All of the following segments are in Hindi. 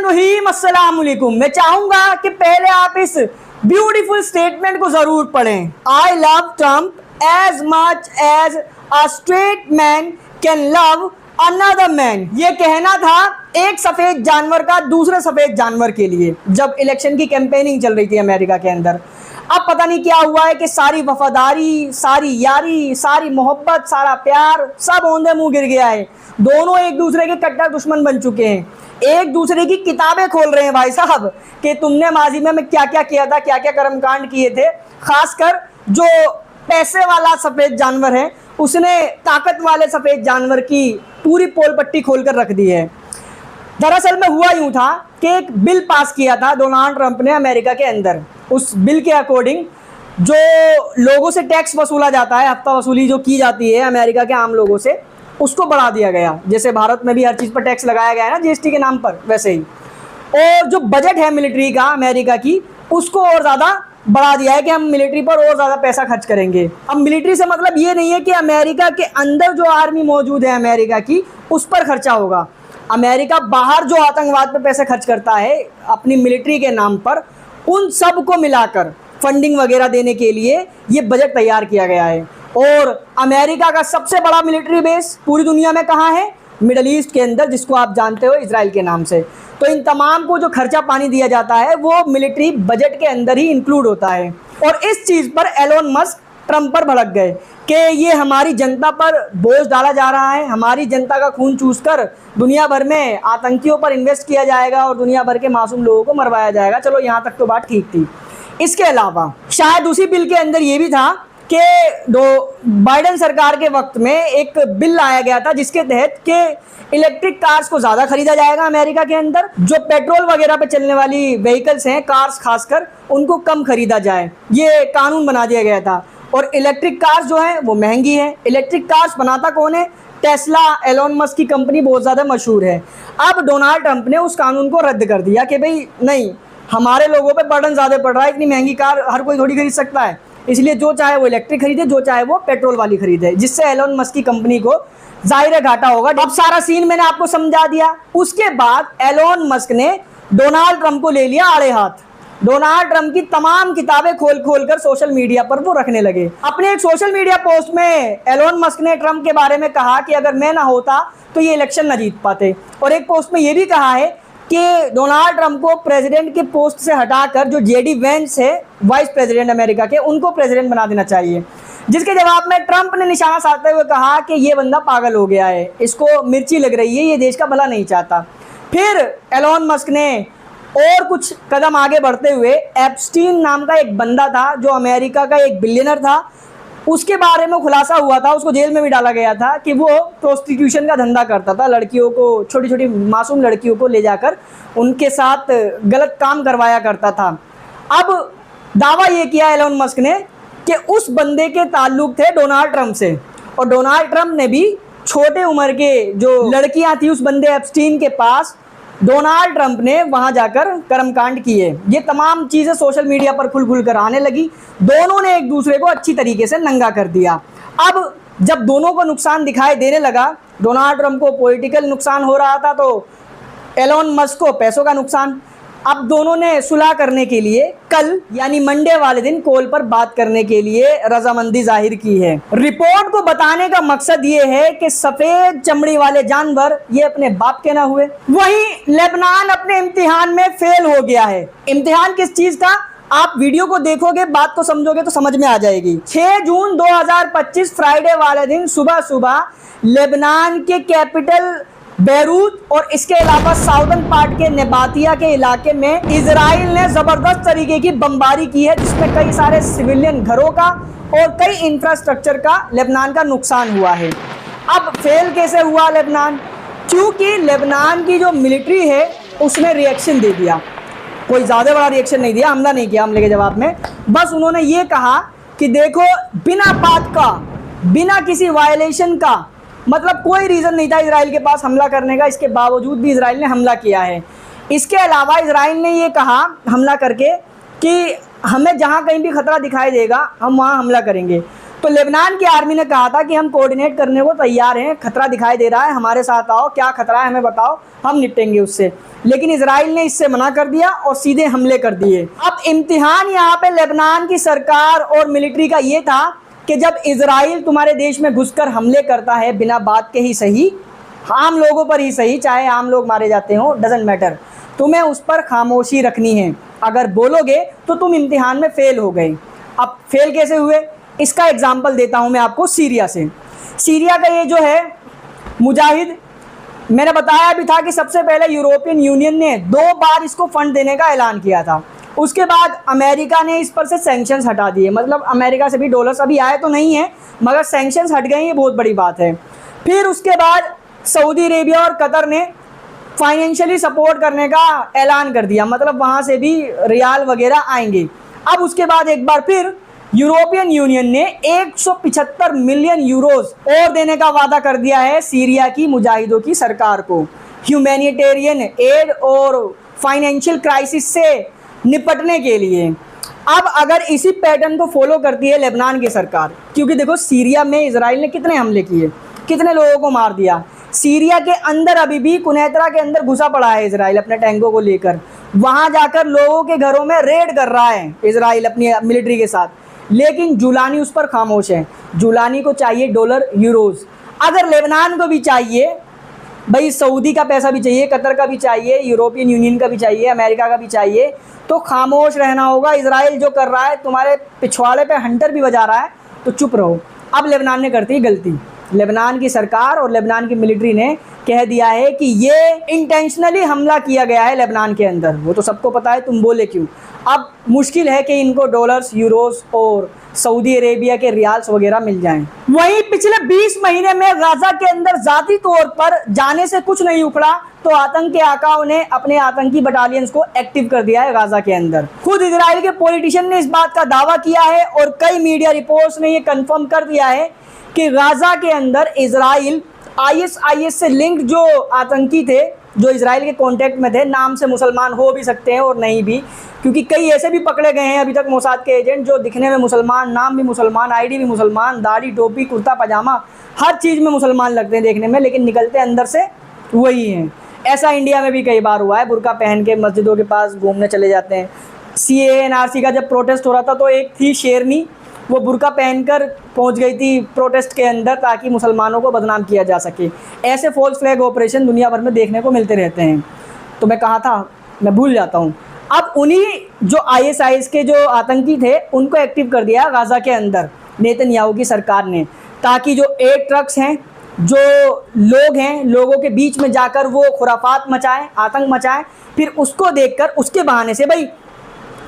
बिस्मिल्लाहिर्रहमानिर्रहीम, अस्सलाम वालेकुम। मैं चाहूंगा कि पहले आप इस ब्यूटीफुल स्टेटमेंट को जरूर पढ़ें। I love Trump as much as a straight man can love another man. ये कहना था एक सफेद जानवर का दूसरे सफेद जानवर के लिए, जब इलेक्शन की कैंपेनिंग चल रही थी अमेरिका के अंदर। अब पता नहीं क्या हुआ है कि सारी वफादारी, सारी यारी, सारी मोहब्बत, सारा प्यार सब औंधे मुंह गिर गया है। दोनों एक दूसरे के कट्टर दुश्मन बन चुके हैं, एक दूसरे की किताबें खोल रहे हैं भाई साहब कि तुमने माजी में क्या क्या किया था, क्या क्या कर्मकांड किए थे। खासकर जो पैसे वाला सफेद जानवर है उसने ताकत वाले सफेद जानवर की पूरी पोल पट्टी खोलकर रख दी है। दरअसल में हुआ यूं था कि एक बिल पास किया था डोनाल्ड ट्रंप ने अमेरिका के अंदर। उस बिल के अकॉर्डिंग जो लोगों से टैक्स वसूला जाता है, हफ्ता वसूली जो की जाती है अमेरिका के आम लोगों से, उसको बढ़ा दिया गया। जैसे भारत में भी हर चीज़ पर टैक्स लगाया गया है ना जीएसटी के नाम पर, वैसे ही। और जो बजट है मिलिट्री का अमेरिका की, उसको और ज़्यादा बढ़ा दिया है कि हम मिलिट्री पर और ज़्यादा पैसा खर्च करेंगे। अब मिलिट्री से मतलब ये नहीं है कि अमेरिका के अंदर जो आर्मी मौजूद है अमेरिका की, उस पर खर्चा होगा। अमेरिका बाहर जो आतंकवाद पर पैसे खर्च करता है अपनी मिलिट्री के नाम पर, उन सब को मिलाकर फंडिंग वगैरह देने के लिए ये बजट तैयार किया गया है। और अमेरिका का सबसे बड़ा मिलिट्री बेस पूरी दुनिया में कहाँ है? मिडल ईस्ट के अंदर, जिसको आप जानते हो इजराइल के नाम से। तो इन तमाम को जो खर्चा पानी दिया जाता है वो मिलिट्री बजट के अंदर ही इंक्लूड होता है। और इस चीज़ पर एलोन मस्क ट्रंप पर भड़क गए कि ये हमारी जनता पर बोझ डाला जा रहा है, हमारी जनता का खून चूसकर दुनिया भर में आतंकियों पर इन्वेस्ट किया जाएगा और दुनिया भर के मासूम लोगों को मरवाया जाएगा। चलो यहाँ तक तो बात ठीक थी। इसके अलावा शायद उसी बिल के अंदर ये भी था कि बाइडेन सरकार के वक्त में एक बिल लाया गया था जिसके तहत कि इलेक्ट्रिक कार्स को ज़्यादा खरीदा जाएगा अमेरिका के अंदर। जो पेट्रोल वगैरह पे चलने वाली व्हीकल्स हैं, कार्स खासकर, उनको कम खरीदा जाए, ये कानून बना दिया गया था। और इलेक्ट्रिक कार्स जो हैं वो महंगी है। इलेक्ट्रिक कार्स बनाता कौन है? टेस्ला, एलोन मस्क की कंपनी बहुत ज़्यादा मशहूर है। अब डोनाल्ड ट्रंप ने उस कानून को रद्द कर दिया कि भाई नहीं, हमारे लोगों पे बर्डन ज़्यादा पड़ रहा है, इतनी महंगी कार हर कोई थोड़ी खरीद सकता है, इसलिए जो चाहे वो इलेक्ट्रिक खरीदे, जो चाहे वो पेट्रोल वाली खरीदे, जिससे एलोन मस्क की कंपनी को जाहिर है घाटा होगा। अब सारा सीन मैंने आपको समझा दिया। उसके बाद एलोन मस्क ने डोनाल्ड ट्रंप को ले लिया आड़े हाथ। डोनाल्ड ट्रंप की तमाम किताबें खोल खोल कर सोशल मीडिया पर वो रखने लगे। अपने एक सोशल मीडिया पोस्ट में एलोन मस्क ने ट्रंप के बारे में कहा कि अगर मैं ना होता तो ये इलेक्शन ना जीत पाते। और एक पोस्ट में ये भी कहा है कि डोनाल्ड ट्रंप को प्रेसिडेंट के पोस्ट से हटाकर जो जेडी वेंस है, वाइस प्रेसिडेंट अमेरिका के, उनको प्रेसिडेंट बना देना चाहिए। जिसके जवाब में ट्रंप ने निशाना साधते हुए कहा कि ये बंदा पागल हो गया है, इसको मिर्ची लग रही है, ये देश का भला नहीं चाहता। फिर एलोन मस्क ने और कुछ कदम आगे बढ़ते हुए एप्स्टीन नाम का एक बंदा था जो अमेरिका का एक बिलियनर था, उसके बारे में खुलासा हुआ था, उसको जेल में भी डाला गया था कि वो प्रोस्टिट्यूशन का धंधा करता था। लड़कियों को, छोटी छोटी मासूम लड़कियों को ले जाकर उनके साथ गलत काम करवाया करता था। अब दावा ये किया एलोन मस्क ने कि उस बंदे के ताल्लुक थे डोनाल्ड ट्रंप से, और डोनाल्ड ट्रंप ने भी छोटे उम्र के जो लड़कियां थी उस बंदे एप्स्टीन के पास, डोनाल्ड ट्रंप ने वहां जाकर कर्मकांड किए। ये तमाम चीज़ें सोशल मीडिया पर खुल खुल कर आने लगी। दोनों ने एक दूसरे को अच्छी तरीके से नंगा कर दिया। अब जब दोनों को नुकसान दिखाई देने लगा, डोनाल्ड ट्रंप को पॉलिटिकल नुकसान हो रहा था तो एलोन मस्क को पैसों का नुकसान। अब दोनों ने सुलह करने के लिए कल यानी मंडे वाले दिन कॉल पर बात करने के लिए रजामंदी जाहिर की है। रिपोर्ट को बताने का मकसद ये है कि सफेद चमड़ी वाले जानवर ये अपने बाप के ना हुए। वहीं लेबनान अपने इम्तिहान में फेल हो गया है। इम्तिहान किस चीज का? आप वीडियो को देखोगे, बात को समझोगे तो समझ में आ जाएगी। 6 जून 2025 फ्राइडे वाले दिन सुबह सुबह लेबनान के कैपिटल बेरूत और इसके अलावा साउदर्न पार्ट के नेबातिया के इलाके में इजराइल ने जबरदस्त तरीके की बमबारी की है, जिसमें कई सारे सिविलियन घरों का और कई इंफ्रास्ट्रक्चर का लेबनान का नुकसान हुआ है। अब फेल कैसे हुआ लेबनान? क्योंकि लेबनान की जो मिलिट्री है उसने रिएक्शन दे दिया। कोई ज़्यादा बड़ा रिएक्शन नहीं दिया, हमला नहीं किया हमले के जवाब में। बस उन्होंने ये कहा कि देखो, बिना बात का, बिना किसी वायलेशन का, मतलब कोई रीज़न नहीं था इजराइल के पास हमला करने का, इसके बावजूद भी इजराइल ने हमला किया है। इसके अलावा इजराइल ने ये कहा हमला करके कि हमें जहाँ कहीं भी खतरा दिखाई देगा हम वहाँ हमला करेंगे। तो तो लेबनान की आर्मी ने कहा था कि हम कोऑर्डिनेट करने को तैयार हैं, खतरा दिखाई दे रहा है, हमारे साथ आओ, क्या खतरा है हमें बताओ, हम निपटेंगे उससे। लेकिन इजराइल ने इससे मना कर दिया और सीधे हमले कर दिए। अब इम्तिहान यहाँ पे लेबनान की सरकार और मिलिट्री का ये था कि जब इजराइल तुम्हारे देश में घुसकर हमले करता है बिना बात के ही सही, आम लोगों पर ही सही, चाहे आम लोग मारे जाते हो, डजेंट मैटर, तुम्हें उस पर खामोशी रखनी है। अगर बोलोगे तो तुम इम्तिहान में फेल हो गए। अब फेल कैसे हुए, इसका एग्जाम्पल देता हूं मैं आपको सीरिया से। सीरिया का ये जो है मुजाहिद, मैंने बताया भी था कि सबसे पहले यूरोपियन यूनियन ने 2 बार इसको फंड देने का ऐलान किया था। उसके बाद अमेरिका ने इस पर से सैंक्शंस हटा दिए, मतलब अमेरिका से भी डॉलर्स अभी आए तो नहीं है मगर सैंक्शंस हट गए, ये बहुत बड़ी बात है। फिर उसके बाद सऊदी अरेबिया और कतर ने फाइनेंशियली सपोर्ट करने का ऐलान कर दिया, मतलब वहाँ से भी रियाल वगैरह आएंगे। अब उसके बाद एक बार फिर यूरोपियन यूनियन ने 175 मिलियन यूरोस और देने का वादा कर दिया है सीरिया की मुजाहिदों की सरकार को, ह्यूमैनिटेरियन एड और फाइनेंशियल क्राइसिस से निपटने के लिए। अब अगर इसी पैटर्न को फॉलो करती है लेबनान की सरकार, क्योंकि देखो सीरिया में इजराइल ने कितने हमले किए, कितने लोगों को मार दिया, सीरिया के अंदर अभी भी कुनैतरा के अंदर घुसा पड़ा है इजराइल अपने टैंकों को लेकर, वहां जाकर लोगों के घरों में रेड कर रहा है इजराइल अपनी मिलिट्री के साथ। लेकिन जुलानी उस पर खामोश है। जुलानी को चाहिए डॉलर, यूरोज। अगर लेबनान को भी चाहिए भाई, सऊदी का पैसा भी चाहिए, कतर का भी चाहिए, यूरोपियन यूनियन का भी चाहिए, अमेरिका का भी चाहिए, तो खामोश रहना होगा। इजराइल जो कर रहा है, तुम्हारे पिछवाड़े पे हंटर भी बजा रहा है, तो चुप रहो। अब लेबनान ने करती है गलती, लेबनान की सरकार और लेबनान की मिलिट्री ने कह दिया है कि ये इंटेंशनली हमला किया गया है लेबनान के अंदर। वो तो सबको पता है, तुम बोले क्यों। अब मुश्किल है कि इनको डॉलर्स, यूरोस और सऊदी अरेबिया के रियाल्स वगैरह मिल जाएं। वहीं पिछले 20 महीने में गाजा के अंदर जाती तौर पर जाने से कुछ नहीं उखड़ा, तो आतंक के आकाओं ने अपने आतंकी बटालियंस को एक्टिव कर दिया है गाजा के अंदर। खुद इजराइल के पॉलिटिशियन ने इस बात का दावा किया है और कई मीडिया रिपोर्ट्स ने यह कंफर्म कर दिया है कि गाजा के अंदर इजराइल ISIS से लिंक्ड जो आतंकी थे, जो इजराइल के कांटेक्ट में थे, नाम से मुसलमान हो भी सकते हैं और नहीं भी, क्योंकि कई ऐसे भी पकड़े गए हैं अभी तक मोसाद के एजेंट जो दिखने में मुसलमान, नाम भी मुसलमान, ID भी मुसलमान, दाढ़ी टोपी कुर्ता पजामा हर चीज़ में मुसलमान लगते हैं देखने में, लेकिन निकलते अंदर से वही हैं। ऐसा इंडिया में भी कई बार हुआ है, बुर्का पहन के मस्जिदों के पास घूमने चले जाते हैं। CAA NRC का जब प्रोटेस्ट हो रहा था तो एक थी शेरनी, वो बुर्का पहनकर पहुंच गई थी प्रोटेस्ट के अंदर ताकि मुसलमानों को बदनाम किया जा सके। ऐसे फॉल्स फ्लैग ऑपरेशन दुनिया भर में देखने को मिलते रहते हैं। तो मैं कहा था, मैं भूल जाता हूँ। अब उन्हीं जो ISIS के जो आतंकी थे उनको एक्टिव कर दिया गाजा के अंदर नेतन्याहू की सरकार ने, ताकि जो एयर ट्रक्स हैं, जो लोग हैं, लोगों के बीच में जाकर वो खुराफात मचाएं, आतंक मचाएं, फिर उसको देखकर उसके बहाने से भाई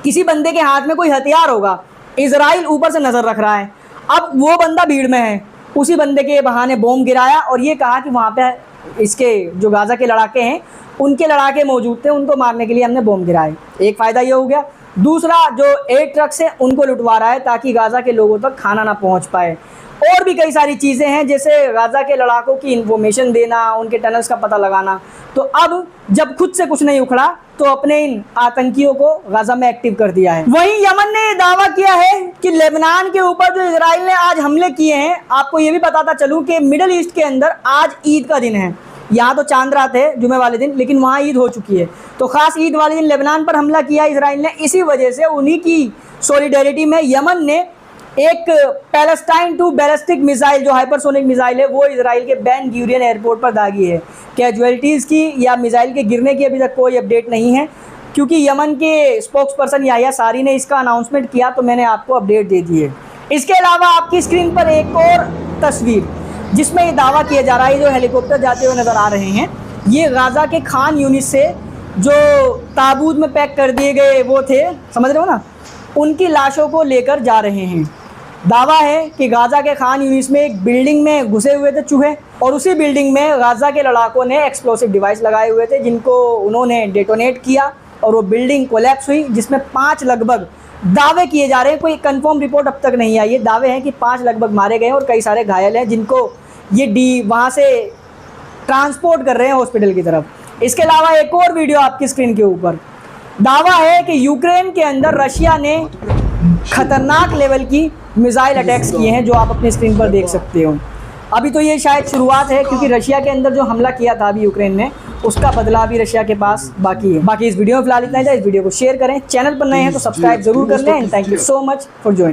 किसी बंदे के हाथ में कोई हथियार होगा, इजराइल ऊपर से नज़र रख रहा है, अब वो बंदा भीड़ में है, उसी बंदे के बहाने बॉम्ब गिराया और ये कहा कि वहाँ पे इसके जो गाजा के लड़ाके हैं उनके लड़ाके मौजूद थे, उनको मारने के लिए हमने बॉम्ब गिराए। एक फ़ायदा ये हो गया। दूसरा, जो एयर ट्रक्स हैं उनको लुटवा रहा है ताकि गाजा के लोगों तक खाना ना पहुँच पाए। और भी कई सारी चीज़ें हैं, जैसे गाजा के लड़ाकों की इन्फॉर्मेशन देना, उनके टनल्स का पता लगाना। तो अब जब खुद से कुछ नहीं उखड़ा तो अपने इन आतंकियों को गाजा में एक्टिव कर दिया है। वहीं यमन ने दावा किया है कि लेबनान के ऊपर जो इजराइल ने आज हमले किए हैं, आपको ये भी बताता चलूँ कि मिडिल ईस्ट के अंदर आज ईद का दिन है। यहाँ तो चांद रात है जुमे वाले दिन, लेकिन वहाँ ईद हो चुकी है। तो ख़ास ईद वाले दिन लेबनान पर हमला किया इजराइल ने। इसी वजह से उन्हीं की सॉलिडेरिटी में यमन ने एक पैलेस्टाइन टू बैलिस्टिक मिसाइल, जो हाइपरसोनिक मिसाइल है, वो इजराइल के बेन गुरियन एयरपोर्ट पर दागी है। कैजुअलिटीज़ की या मिसाइल के गिरने की अभी तक कोई अपडेट नहीं है, क्योंकि यमन के स्पोक्स पर्सन याहिया सारी ने इसका अनाउंसमेंट किया तो मैंने आपको अपडेट दे दी है। इसके अलावा आपकी स्क्रीन पर एक और तस्वीर जिसमें ये दावा किया जा रहा है, जो हेलीकॉप्टर जाते हुए नज़र आ रहे हैं, ये गाजा के खान यूनिस से जो ताबूत में पैक कर दिए गए वो थे, समझ रहे हो ना, उनकी लाशों को लेकर जा रहे हैं। दावा है कि गाजा के खान यूनिस में एक बिल्डिंग में घुसे हुए थे चूहे, और उसी बिल्डिंग में गाजा के लड़ाकों ने एक्सप्लोसिव डिवाइस लगाए हुए थे जिनको उन्होंने डेटोनेट किया और वो बिल्डिंग कोलैप्स हुई, जिसमें 5 लगभग दावे किए जा रहे हैं, कोई कंफर्म रिपोर्ट अब तक नहीं आई है। दावे हैं कि 5 लगभग मारे गए और कई सारे घायल हैं जिनको ये वहाँ से ट्रांसपोर्ट कर रहे हैं हॉस्पिटल की तरफ। इसके अलावा एक और वीडियो आपकी स्क्रीन के ऊपर, दावा है कि यूक्रेन के अंदर रशिया ने खतरनाक लेवल की मिसाइल अटैक्स किए हैं, जो आप अपनी स्क्रीन पर देख सकते हो। अभी तो ये शायद शुरुआत है, क्योंकि रशिया के अंदर जो हमला किया था अभी यूक्रेन ने, उसका बदला अभी रशिया के पास बाकी है। बाकी इस वीडियो में फिलहाल इतना ही था। इस वीडियो को शेयर करें, चैनल पर नए हैं तो सब्सक्राइब जरूर कर लें। And thank you so much for joining.